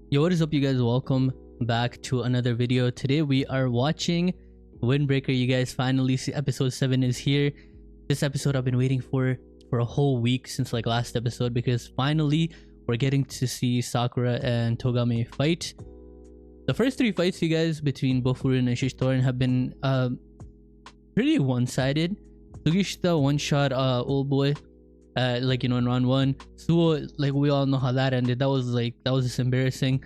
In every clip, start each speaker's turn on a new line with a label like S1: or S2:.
S1: Yo, what is up, you guys? Welcome back to another video. Today we are watching Windbreaker. You guys finally see episode 7 is here. This episode I've been waiting for a whole week since like last episode, because finally we're getting to see Sakura and Togame fight. The first 3 fights, you guys, between Bofurin and Shishitorin have been pretty one-sided. Sugishita one-shot old boy like, you know, in round 1. Suo, like, we all know how that ended. That was just embarrassing.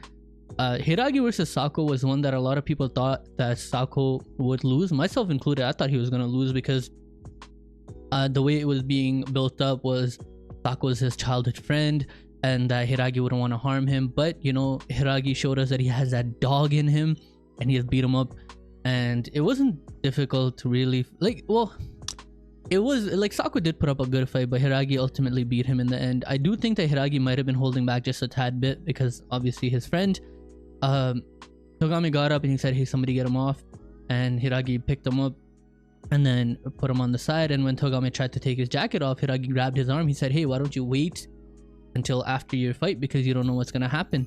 S1: Hiragi versus Sako was one that a lot of people thought that Sako would lose, myself included. I thought he was gonna lose because the way it was being built up was Sako was his childhood friend and that Hiragi wouldn't want to harm him. But, you know, Hiragi showed us that he has that dog in him and he has beat him up, and it wasn't difficult to really, like, well, it was like Sako did put up a good fight, but Hiragi ultimately beat him in the end. I do think that Hiragi might have been holding back just a tad bit because obviously his friend Togame got up and he said, hey, somebody get him off, and Hiragi picked him up and then put him on the side. And when Togame tried to take his jacket off, Hiragi grabbed his arm. He said, hey, why don't you wait until after your fight, because you don't know what's gonna happen.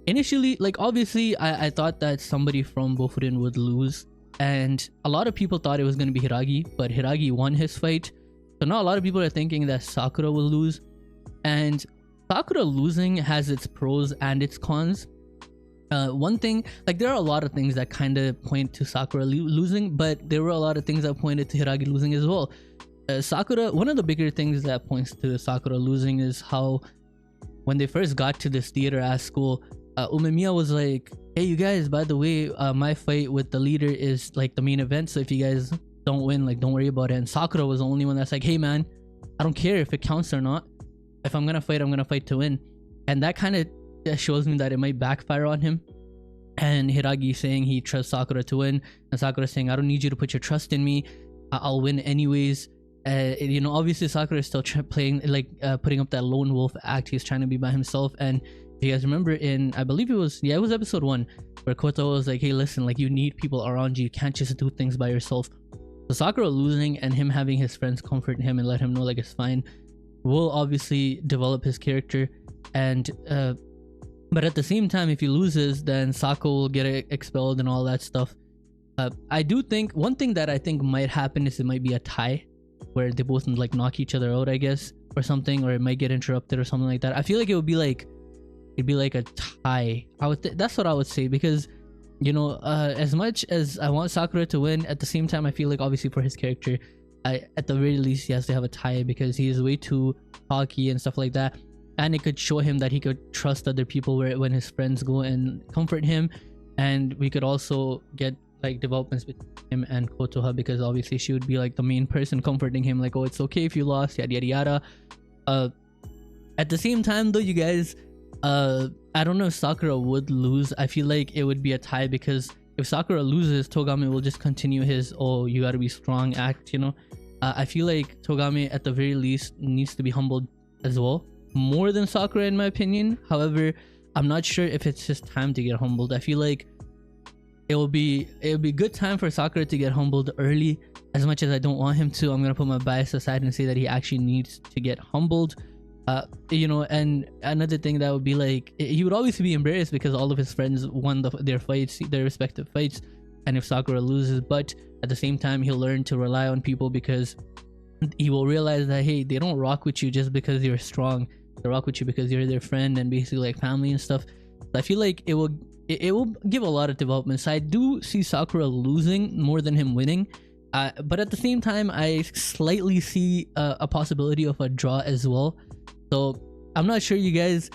S1: Initially, like, obviously I thought that somebody from Bofurin would lose, and a lot of people thought it was going to be Hiragi, but Hiragi won his fight. So now a lot of people are thinking that Sakura will lose, and Sakura losing has its pros and its cons. One thing, like, there are a lot of things that kind of point to Sakura losing, but there were a lot of things that pointed to Hiragi losing as well. Sakura, one of the bigger things that points to Sakura losing is how when they first got to this theater ass school, Umemiya was like, hey, you guys, by the way, my fight with the leader is like the main event, so if you guys don't win, like, don't worry about it. And Sakura was the only one that's like, hey man, I don't care if it counts or not. If I'm gonna fight to win. And that kind of shows me that it might backfire on him. And Hiragi saying he trusts Sakura to win, and Sakura saying, I don't need you to put your trust in me, I'll win anyways. You know, obviously Sakura is still playing, like, putting up that lone wolf act. He's trying to be by himself. And if you guys remember, in, I believe it was episode 1, where Koto was like, hey, listen, like, you need people around you, you can't just do things by yourself. So Sakura losing and him having his friends comfort him and let him know, like, it's fine, will obviously develop his character. And but at the same time, if he loses, then Sako will get expelled and all that stuff. I do think one thing that I think might happen is it might be a tie where they both, like, knock each other out, I guess, or something, or it might get interrupted or something like that. I feel like it'd be like a tie. That's what I would say, because, you know, as much as I want Sakura to win, at the same time I feel like obviously for his character, at the very least he has to have a tie, because he is way too cocky and stuff like that. And it could show him that he could trust other people when his friends go and comfort him. And we could also get, like, developments between him and Kotoha, because obviously she would be like the main person comforting him, like, oh, it's okay if you lost, yada yada yada. At the same time though, you guys, I don't know if Sakura would lose. I feel like it would be a tie, because if Sakura loses, Togame will just continue his, oh, you gotta be strong act, you know. I feel like Togame at the very least needs to be humbled as well, more than Sakura in my opinion. However, I'm not sure if it's his time to get humbled. I feel like it will be good time for Sakura to get humbled early. As much as I don't want him to, I'm gonna put my bias aside and say that he actually needs to get humbled. You know, and another thing that would be, like, he would obviously be embarrassed because all of his friends won their fights, their respective fights, and if Sakura loses, but at the same time he'll learn to rely on people, because he will realize that, hey, they don't rock with you just because you're strong, they rock with you because you're their friend and basically like family and stuff. So I feel like it will give a lot of development. So I do see Sakura losing more than him winning, but at the same time I slightly see a possibility of a draw as well. So I'm not sure, you guys.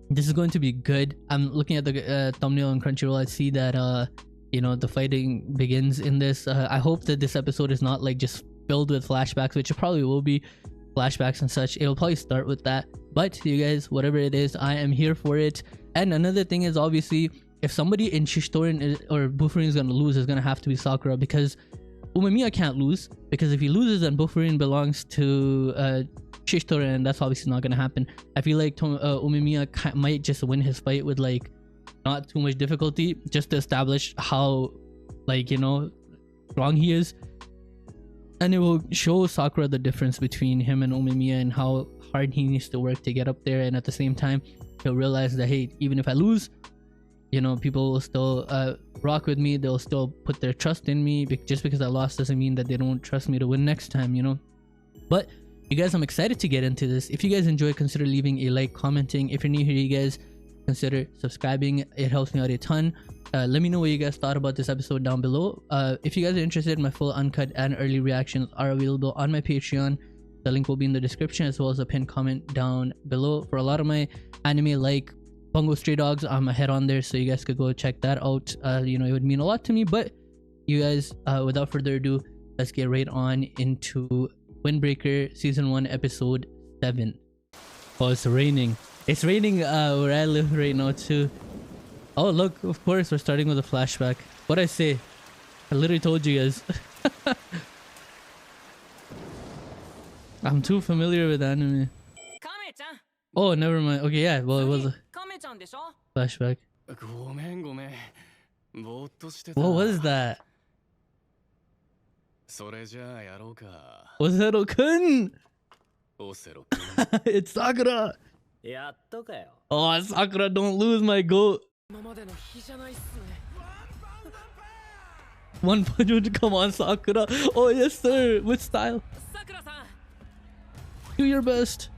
S1: This is going to be good. I'm looking at the thumbnail on Crunchyroll. I see that you know, the fighting begins in this. I hope that this episode is not, like, just filled with flashbacks, which it probably will be, flashbacks and such. It'll probably start with that, but you guys, whatever it is, I am here for it. And another thing is, obviously, if somebody in Shishitorin or Bofurin is gonna lose, it's gonna have to be Sakura, because Umemiya can't lose, because if he loses, then Bofurin belongs to Shishitorin, and that's obviously not gonna happen. I feel like Umemiya might just win his fight with, like, not too much difficulty, just to establish how, like, you know, strong he is. And it will show Sakura the difference between him and Umemiya and how hard he needs to work to get up there. And at the same time, he'll realize that, hey, even if I lose, you know, people will still rock with me. They'll still put their trust in me. Just because I lost doesn't mean that they don't trust me to win next time, you know. But you guys, I'm excited to get into this. If you guys enjoy, consider leaving a like, commenting. If you're new here, you guys consider subscribing. It helps me out a ton. Let me know what you guys thought about this episode down below. If you guys are interested, my full uncut and early reactions are available on my Patreon. The link will be in the description, as well as a pinned comment down below. For a lot of my anime like Bungo Stray Dogs, I'm ahead on there, so you guys could go check that out. You know, it would mean a lot to me. But you guys, without further ado, let's get right on into Windbreaker Season 1 Episode 7. Oh, it's raining. It's raining where I live right now too. Oh look, of course we're starting with a flashback. What'd I say? I literally told you guys. I'm too familiar with anime. Oh, never mind. Okay, yeah, well, it was a flashback. What was that? Osero-kun! It's Sakura! Oh, Sakura, don't lose my goat. One punch, come on, Sakura. Oh, yes, sir. With style. Do your best.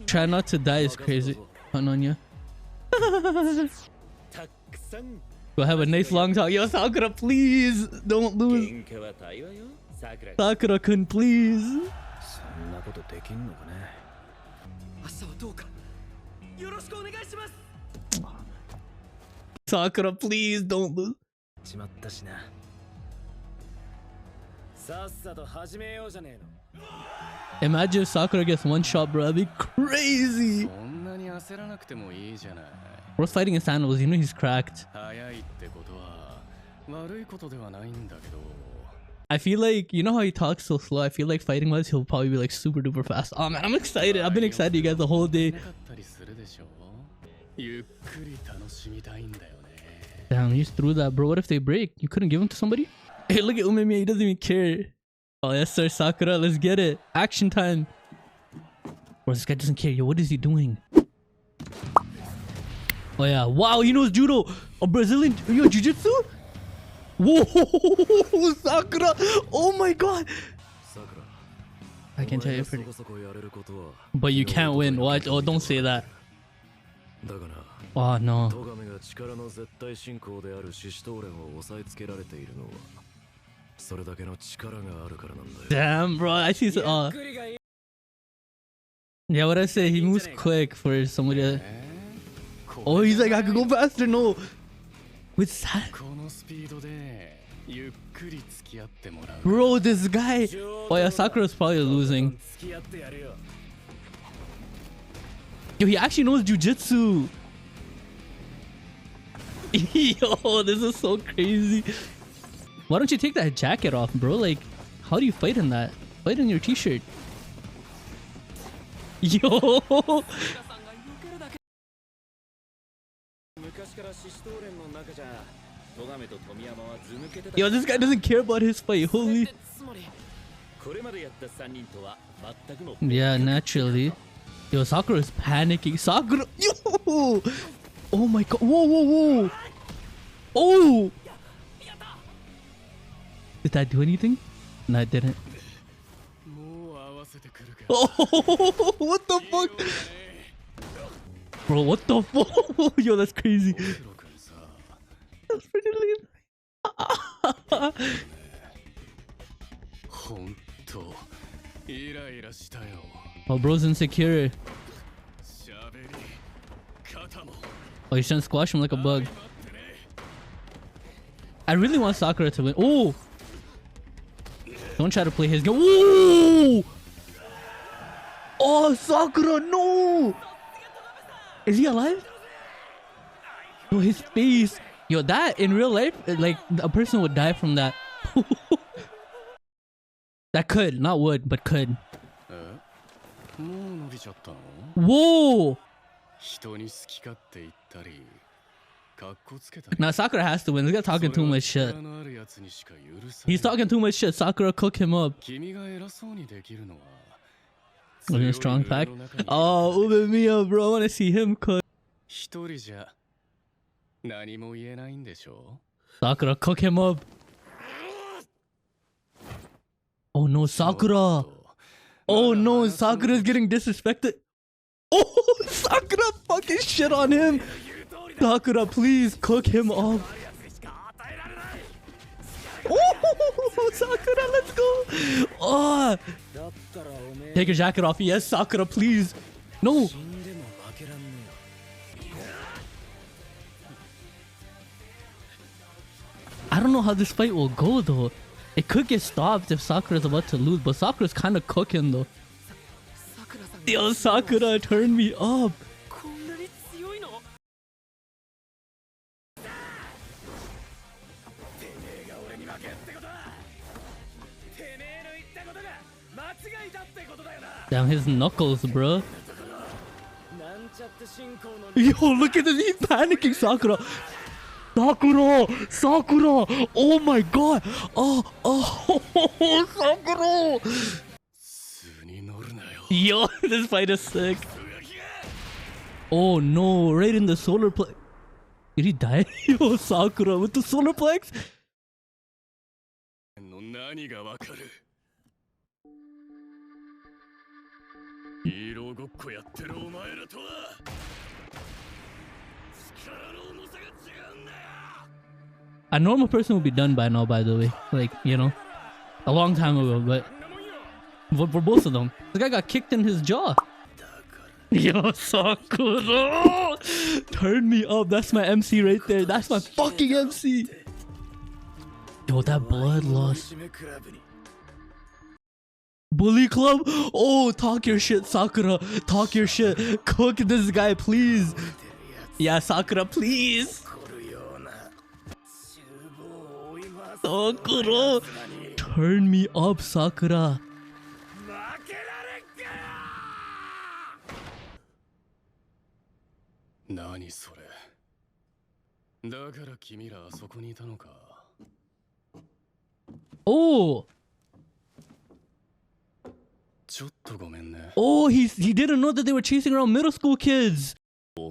S1: Try not to die is crazy. Hananya. We'll have a nice long talk. Yo, Sakura, please don't lose. Sakura-kun, please. Sakura, please don't lose. Imagine if Sakura gets one shot, bro. That'd be crazy. We're fighting his animals. You know he's cracked. I feel like, you know how he talks so slow? I feel like fighting wise, he'll probably be like super duper fast. Oh man, I'm excited. I've been excited, you guys, the whole day. Damn, he just threw that, bro. What if they break? You couldn't give them to somebody? Hey, look at Umemiya. He doesn't even care. Oh, yes, sir, Sakura. Let's get it. Action time. Bro, this guy doesn't care. Yo, what is he doing? Oh, yeah. Wow, he knows judo. A Brazilian. Yo, jiu-jitsu? Whoa, Sakura. Oh, my God. I can tell you pretty. But you can't win. What? Oh, don't say that. Oh, no. Damn, bro. I see some. Yeah, what I say? He moves quick for somebody to... Oh, he's like, I could go faster. No. With that. Bro, this guy. Oh, yeah, Sakura's probably losing. Yo, he actually knows jujitsu. Yo, this is so crazy. Why don't you take that jacket off, bro? Like, how do you fight in that? Fight in your t-shirt. Yo. Yo, this guy doesn't care about his fight. Holy. Yeah, naturally. Yo, Sakura is panicking. Sakura. Yo. Oh my God. Whoa, whoa, whoa. Oh. Did that do anything? No, it didn't. Oh, what the fuck? Bro, what the fuck? Yo, that's crazy. That's pretty lame. Oh, bro's insecure. Oh, you shouldn't squash him like a bug. I really want Sakura to win. Oh! Don't try to play his game. Ooh! Oh, Sakura, no! Is he alive? Yo, his face. Yo, that in real life, like, a person would die from that. That could, not would, but could. Whoa! Now Sakura has to win. This guy's talking too much shit. He's talking too much shit. Sakura cook him up. With a strong pack. Oh, Ube Mia, bro. I want to see him cook. Sakura, cook him up. Oh no, Sakura. Oh no, Sakura's getting disrespected. Oh, Sakura fucking shit on him. Sakura, please cook him up. Oh, Sakura, let's go. Oh, take your jacket off. Yes, Sakura, please. No. I don't know how this fight will go though. It could get stopped if Sakura's about to lose, but Sakura's kind of cooking though. Yo, Sakura, turn me up. Damn, his knuckles, bro. Yo, look at this. He's panicking, Sakura. Sakura. Oh my god. Oh, Sakura. Yo, this fight is sick. Oh no, right in the solar plex. Did he die? Yo, Sakura with the solar plex. A normal person would be done by now, by the way. Like, you know, a long time ago, but for both of them. The guy got kicked in his jaw. Yo, Sakura! Turn me up. That's my MC right there. That's my fucking MC. Yo, that blood loss. Bully club? Oh, talk your shit, Sakura. Talk your shit. Cook this guy, please. Yeah, Sakura, please. Sakura. Turn me up, Sakura. Oh! Oh, he didn't know that they were chasing around middle school kids. Yo,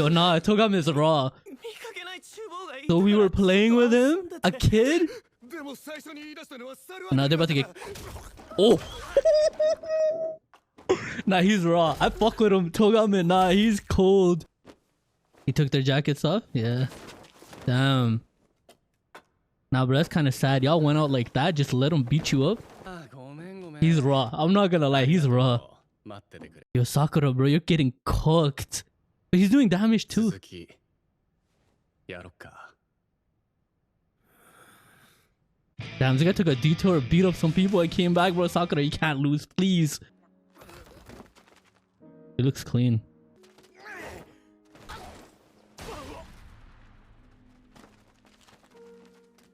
S1: nah, Togame is raw. So we were playing with him? A kid? Nah, they're about to get... Oh! Nah, he's raw. I fuck with him. Togame, nah, he's cold. He took their jackets off? Yeah. Damn. Nah, bro, that's kind of sad. Y'all went out like that. Just let him beat you up. He's raw. I'm not gonna lie. He's raw. Yo, Sakura, bro, you're getting cooked. But he's doing damage too. Damn, this guy took a detour, beat up some people, and came back, bro. Sakura, you can't lose, please. It looks clean.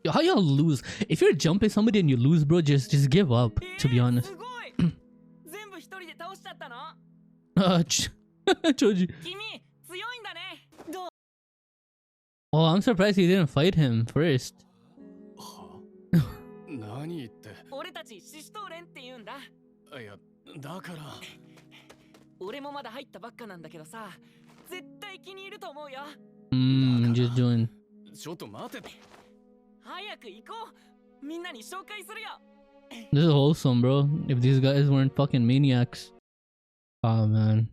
S1: Yo, how y'all lose? If you're jumping somebody and you lose, bro, just give up, to be honest. Choji. Oh, I'm surprised he didn't fight him first. Just join. This is wholesome, bro. If these guys weren't fucking maniacs. Oh, man.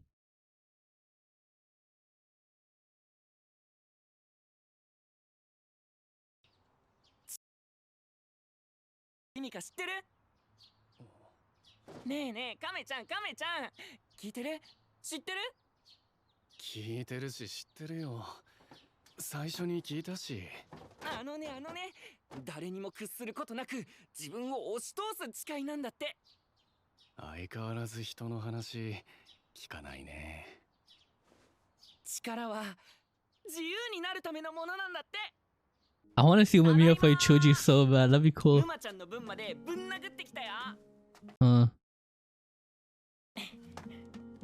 S1: I want to see Mamiya fight Choji so bad. That'd be cool.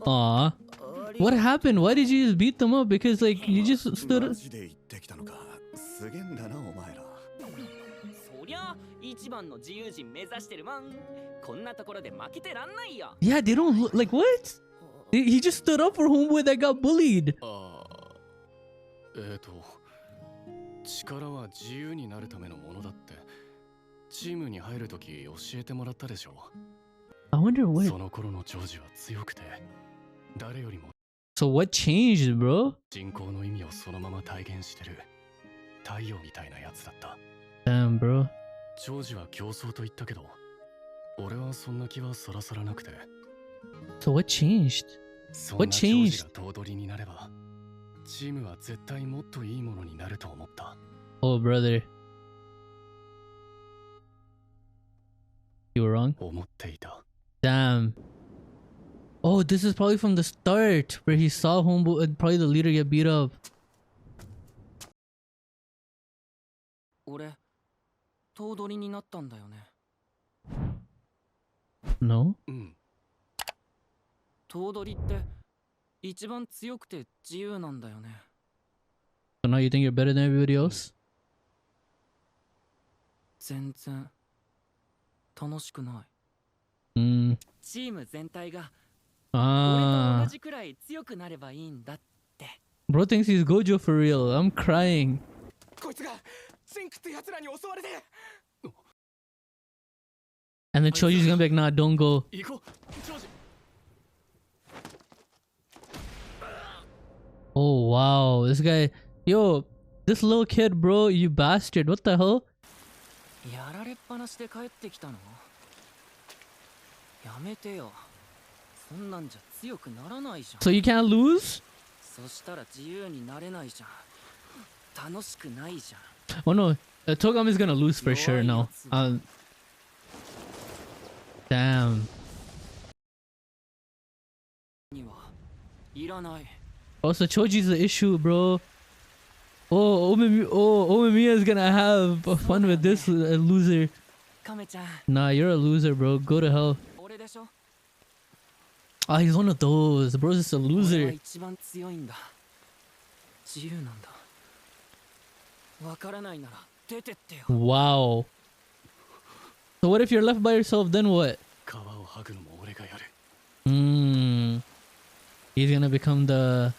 S1: Aw. What happened? Why did you just beat them up? Because, like, you just stood... Yeah, they don't look like what? He just stood up for homeboy that got bullied.
S2: 力は自由になるためのものだってチームに入るとき教えてもらったでしょ。
S1: I wonder what.
S2: その頃のジョージは強くて誰よりも
S1: So what changed, bro?
S2: 人口の意味をそのまま体現してる太陽みたいなやつだった。
S1: Damn, bro.
S2: ジョージは競争と言ったけど俺はそんな気はさらさらなくて。
S1: So what changed?
S2: そんなジョージが頭取になればチームは絶対もっといいものになると思った。
S1: Oh, brother. You were wrong?
S2: 思っていた。
S1: Damn. Oh, this is probably from the start where he saw homeboy, probably the leader get beat up.
S3: 俺、頭取になったんだよね。
S1: No?
S2: うん。
S3: 頭取って一番強くて自由なんだよね。
S1: So now you think you're better than everybody else?
S3: 全然楽しくない。チーム全体が俺と同じくらい強くなればいいんだって。
S1: Bro thinks he's Gojo for real. I'm crying.
S3: こいつがシンクって奴らに襲われて。
S1: And then Choji's gonna be like, nah, don't go.
S2: 行こう、ジョージ。
S1: Oh, wow. This guy. Yo, this little kid, bro. You bastard. What the hell?
S3: やられっぱなしで帰ってきたの？やめてよ。そんなんじゃ強くならないじゃん。
S1: So you can't lose?
S3: そしたら自由になれないじゃん。楽しくないじゃん。
S1: Oh no, Togame is gonna lose for sure now. Damn.
S3: にはいらない。
S1: Also, Choji's the issue, bro. Oh, Omemiya is gonna have fun with this loser.
S3: カメちゃん。
S1: Nah, you're a loser, bro. Go to hell.
S3: 俺でしょ。
S1: Ah, he's one of those. Bro's just a
S3: 俺は
S1: loser.
S3: 一番強いんだ。自由なんだ。わからないなら出てってよ。
S1: Wow. So what if you're left by yourself? Then what?
S2: 皮を剥ぐのも俺がやる。
S1: He's gonna become the.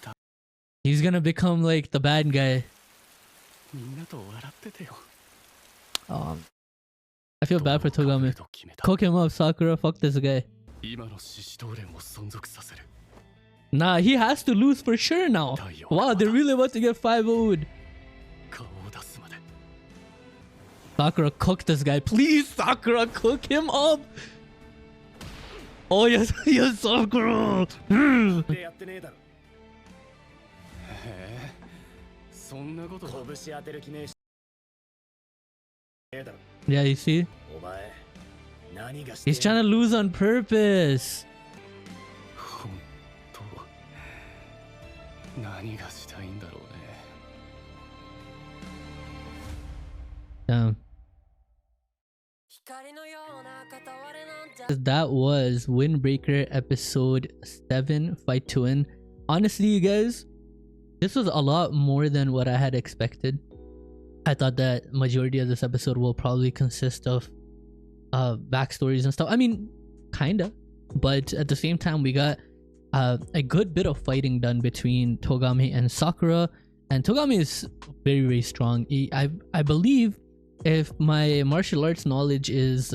S1: He's gonna become like the bad guy.
S2: みんなと笑っててよ。
S1: I feel bad for Togame.
S2: と決めた。
S1: Cook him up, Sakura. Fuck this guy.
S2: 今の獅子頭連を存続させる。
S1: Nah, he has to lose for sure now. Wow, they're really about to get 5-0'd.
S2: 顔を出すまで。
S1: Sakura, cook this guy. Please, Sakura, cook him up. Oh, yes, yes, Sakura.
S2: でやってねえだろ。へえ、そんなこと拳当てる気ねえだろ。
S1: Yeah, you see?
S2: お前、何がして
S1: He's trying to lose on purpose.
S2: 本当、何がしたいんだろうね。
S1: Damn. That was Windbreaker episode 7, Fight to Win. Honestly, you guys, this was a lot more than what I had expected. I thought that majority of this episode will probably consist of backstories and stuff. I mean, kinda. But at the same time, we got a good bit of fighting done between Togame and Sakura. And Togame is very, very strong. I believe if my martial arts knowledge is,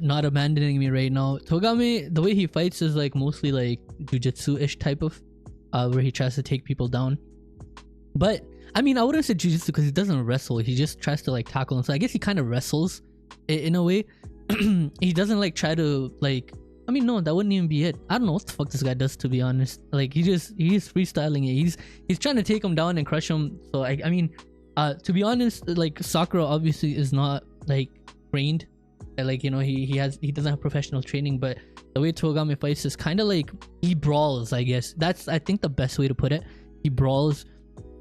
S1: not abandoning me right now, Togame, the way he fights is like mostly like jujitsu-ish type of, where he tries to take people down. But I mean, I wouldn't say jujitsu because he doesn't wrestle. He just tries to like tackle him. So I guess he kind of wrestles in a way. He doesn't like try to like. I mean, no, that wouldn't even be it. I don't know what the fuck this guy does, to be honest. Like he's freestyling it. He's trying to take him down and crush him. So I mean, to be honest, like Sakura obviously is not like trained. Like, you know, he doesn't have professional training, but the way Togame fights is kind of like he brawls, I guess. That's, I think, the best way to put it. He brawls.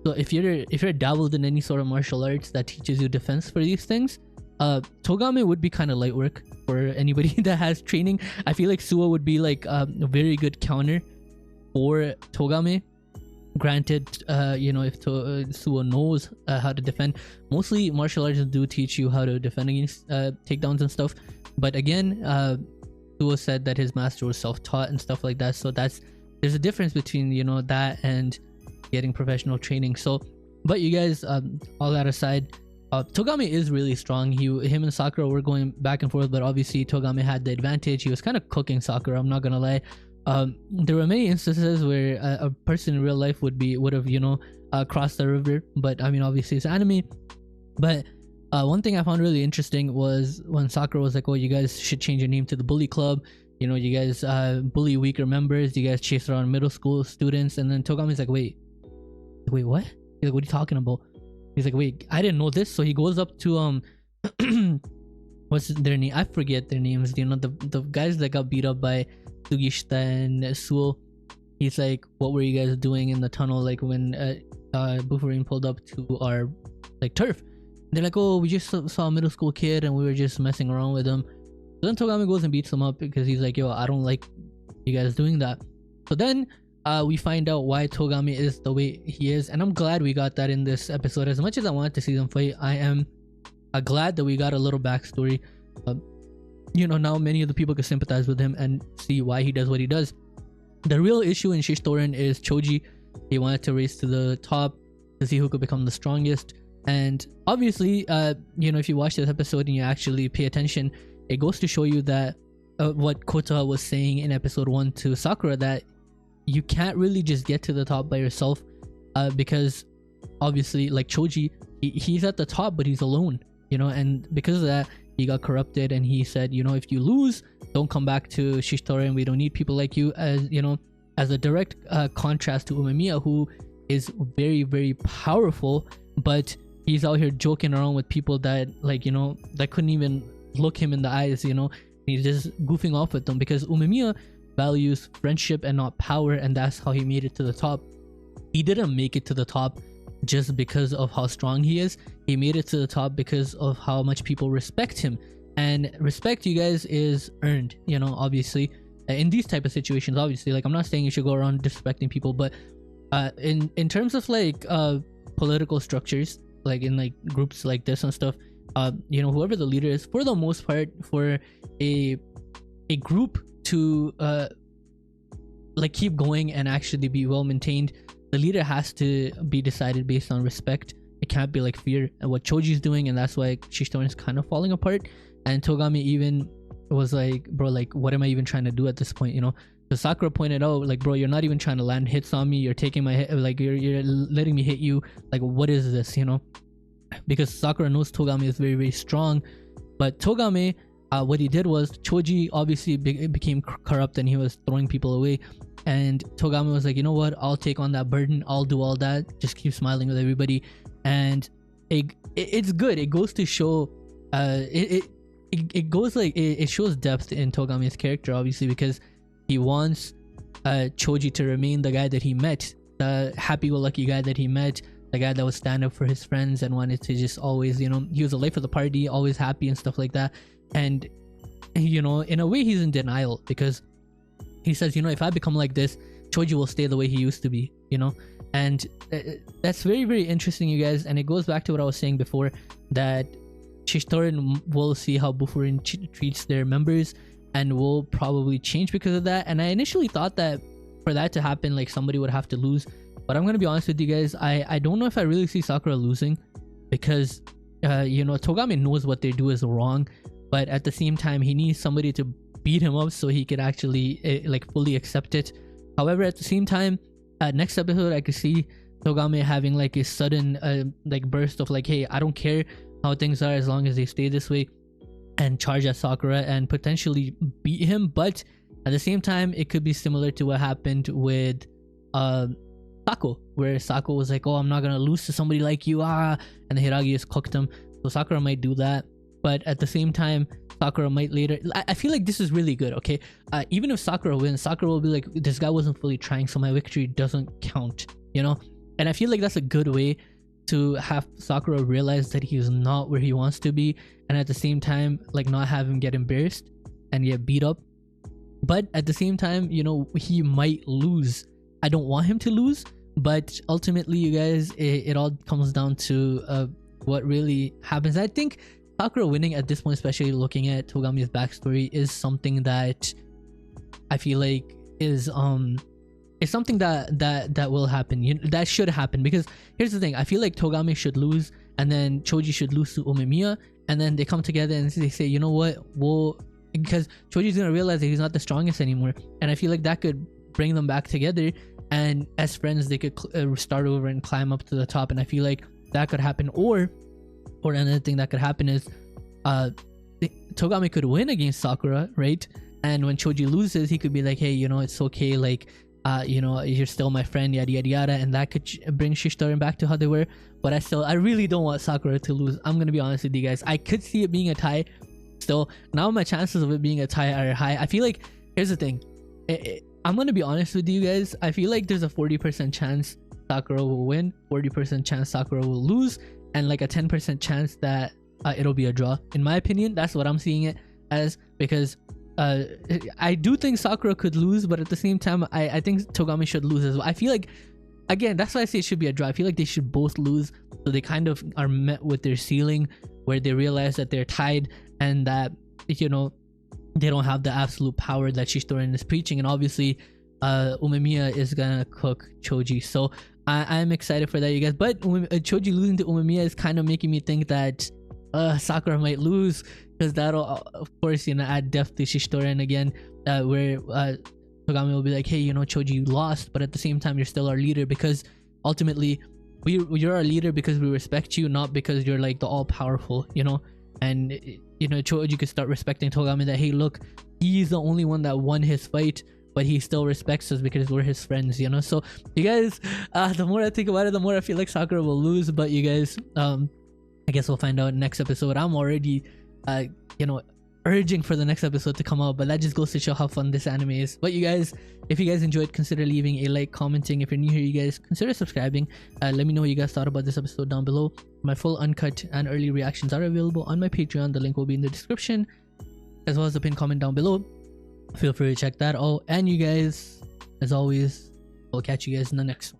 S1: So if you're dabbled in any sort of martial arts that teaches you defense for these things, Togame would be kind of light work for anybody that has training. I feel like Suwa would be like a very good counter for Togame granted, if Suo knows how to defend. Mostly martial arts do teach you how to defend against takedowns and stuff, but again, Suo said that his master was self-taught and stuff like that, so there's a difference between that and getting professional training. So, but you guys, all that aside, Togame is really strong. Him and Sakura were going back and forth, but obviously Togame had the advantage. He was kind of cooking Sakura, I'm not gonna lie. There were many instances where a person in real life would have crossed the river, but I mean, obviously it's anime. But one thing I found really interesting was when Sakura was like, oh, you guys should change your name to the bully club, you guys bully weaker members, you guys chase around middle school students. And then Togame's like, wait, what? He's like, what are you talking about? He's like, wait, I didn't know this. So he goes up to what's their name? I forget their names. The guys that got beat up by Sugishita and Suo. He's like, what were you guys doing in the tunnel, like when Bufurin pulled up to our like turf? And they're like, oh, we just saw a middle school kid and we were just messing around with him. So then Togame goes and beats him up because he's like, yo, I don't like you guys doing that. So then we find out why Togame is the way he is, and I'm glad we got that in this episode. As much as I wanted to see them fight, I am glad that we got a little backstory. Now many of the people can sympathize with him and see why he does what he does. The real issue in Shishidoran is Choji. He wanted to race to the top to see who could become the strongest. And obviously, if you watch this episode and you actually pay attention, it goes to show you that what Kota was saying in episode 1 to Sakura, that you can't really just get to the top by yourself, because obviously, like Choji, he's at the top, but he's alone, and because of that, he got corrupted. And he said, if you lose, don't come back to Shishidoran. We don't need people like you, as a direct contrast to Umemiya, who is very, very powerful, but he's out here joking around with people that that couldn't even look him in the eyes. He's just goofing off with them because Umemiya values friendship and not power, and that's how he made it to the top. He didn't make it to the top just because of how strong he is. He made it to the top because of how much people respect him, and respect, you guys, is earned, obviously in these type of situations. Obviously, like, I'm not saying you should go around disrespecting people, but in terms of like political structures, like in like groups like this and stuff, whoever the leader is, for the most part, for a group to like keep going and actually be well maintained, the leader has to be decided based on respect. It can't be like fear, and what Choji's doing, and that's why Shishidoran is kind of falling apart. And Togame even was like, bro, like, what am I even trying to do at this point? So Sakura pointed out, like, bro, you're not even trying to land hits on me, you're taking my hit, like you're letting me hit you, like, what is this? Because Sakura knows Togame is very, very strong. But Togame, what he did was, Choji obviously became corrupt and he was throwing people away, and Togame was like, you know what, I'll take on that burden, I'll do all that, just keep smiling with everybody. And it's good. It goes to show it shows depth in Togame's character, obviously, because he wants Choji to remain the guy that he met, the happy-go-lucky guy that he met, the guy that would stand up for his friends and wanted to just always, he was the life of the party, always happy and stuff like that. And in a way, he's in denial, because he says, if I become like this, Choji will stay the way he used to be, and that's very, very interesting, you guys. And it goes back to what I was saying before, that Shishidoran will see how Bufurin treats their members and will probably change because of that. And I initially thought that for that to happen, like, somebody would have to lose, but I'm gonna be honest with you guys, I don't know if I really see Sakura losing, because Togame knows what they do is wrong, but at the same time, he needs somebody to beat him up so he could actually like fully accept it. However, at the same time, next episode, I could see Togame having like a sudden like burst of like, hey, I don't care how things are as long as they stay this way, and charge at Sakura and potentially beat him. But at the same time, it could be similar to what happened with Sako, where Sako was like, oh, I'm not gonna lose to somebody like you, and the Hiragi just cooked him. So Sakura might do that, but at the same time, Sakura might later, I feel like this is really good, okay? Even if Sakura wins, Sakura will be like, this guy wasn't fully trying, so my victory doesn't count, and I feel like that's a good way to have Sakura realize that he's not where he wants to be, and at the same time, like, not have him get embarrassed and get beat up. But at the same time, he might lose. I don't want him to lose, But ultimately, you guys, it all comes down to what really happens. I think Sakura winning at this point, especially looking at Togame's backstory, is something that I feel like is it's something that will happen. That should happen, because here's the thing. I feel like Togame should lose, and then Choji should lose to Umemiya, and then they come together and they say, you know what, because Choji's gonna realize that he's not the strongest anymore, and I feel like that could bring them back together, and as friends they could start over and climb up to the top. And I feel like that could happen. Or another thing that could happen is Togame could win against Sakura, right? And when Choji loses, he could be like, hey, it's okay, like you're still my friend, yada yada yada, and that could bring Shishidoran back to how they were. But I really don't want Sakura to lose. I'm gonna be honest with you guys. I could see it being a tie. Still, now my chances of it being a tie are high. I feel like, here's the thing, I'm gonna be honest with you guys. I feel like there's a 40% chance Sakura will win, 40% chance Sakura will lose, and like a 10% chance that it'll be a draw. In my opinion, that's what I'm seeing it as, because I do think Sakura could lose, but at the same time, I think Togame should lose as well. I feel like, again, that's why I say it should be a draw. I feel like they should both lose, so they kind of are met with their ceiling, where they realize that they're tied, and that they don't have the absolute power that Shishidoran is preaching. And obviously Umemiya is gonna cook Choji, so I'm excited for that, you guys. But Choji losing to Umemiya is kind of making me think that Sakura might lose, because that'll of course add depth to Shishidoran again, where Togame will be like, hey, Choji, you lost, but at the same time you're still our leader, because ultimately you're our leader because we respect you, not because you're like the all-powerful, and Choji could start respecting Togame, that hey, look, he's the only one that won his fight, but he still respects us because we're his friends, So you guys, the more I think about it, the more I feel like Sakura will lose. But you guys, I guess we'll find out next episode. I'm already urging for the next episode to come out, but that just goes to show how fun this anime is. But you guys, if you guys enjoyed, consider leaving a like, commenting. If you're new here, you guys consider subscribing. Let me know what you guys thought about this episode down below. My full uncut and early reactions are available on my Patreon. The link will be in the description, as well as the pinned comment down below. Feel free to check that out. And you guys, as always, I'll catch you guys in the next one.